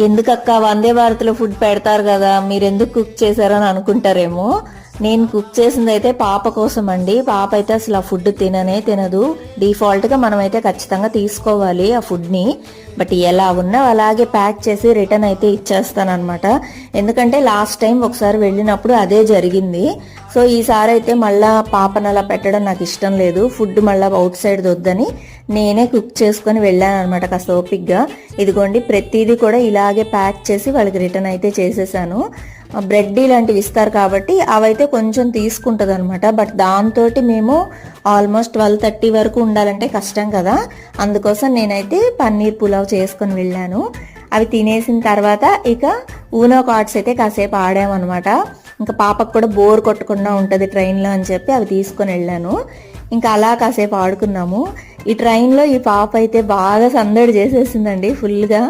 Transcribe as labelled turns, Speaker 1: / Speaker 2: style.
Speaker 1: ఎందుకక్క వందే భారత్లో ఫుడ్ పెడతారు కదా, మీరు ఎందుకు కుక్ చేశారని అనుకుంటారేమో. నేను కుక్ చేసింది అయితే పాప కోసం అండి. పాప అయితే అసలు ఆ ఫుడ్ తినదు. డిఫాల్ట్గా మనమైతే ఖచ్చితంగా తీసుకోవాలి ఆ ఫుడ్ని. బట్ ఎలా ఉన్నా అలాగే ప్యాక్ చేసి రిటర్న్ అయితే ఇచ్చేస్తాను అనమాట. ఎందుకంటే లాస్ట్ టైం ఒకసారి వెళ్ళినప్పుడు అదే జరిగింది. సో ఈసారి అయితే మళ్ళీ పాపను అలా పెట్టడం నాకు ఇష్టం లేదు. ఫుడ్ మళ్ళీ అవుట్ సైడ్ వద్దని నేనే కుక్ చేసుకొని వెళ్ళాను అనమాట కాస్త ఓపిక్గా. ఇదిగోండి ప్రతిదీ కూడా ఇలాగే ప్యాక్ చేసి వాళ్ళకి రిటర్న్ అయితే చేసేసాను. బ్రెడ్ ఇలాంటివి ఇస్తారు కాబట్టి అవైతే కొంచెం తీసుకుంటుంది అనమాట. బట్ దాంతో మేము ఆల్మోస్ట్ 12:30 వరకు ఉండాలంటే కష్టం కదా. అందుకోసం నేనైతే పన్నీర్ పులావ్ చేసుకొని వెళ్ళాను. అవి తినేసిన తర్వాత ఇక ఊనో కార్డ్స్ అయితే కాసేపు ఆడామన్నమాట. ఇంకా పాపకు కూడా బోర్ కొట్టకుండా ఉంటుంది ట్రైన్లో అని చెప్పి అవి తీసుకొని వెళ్ళాను. ఇంకా అలా కాసేపు ఆడుకున్నాము. ఈ ట్రైన్లో ఈ పాప అయితే బాగా సందడి చేసేసిందండి ఫుల్గా.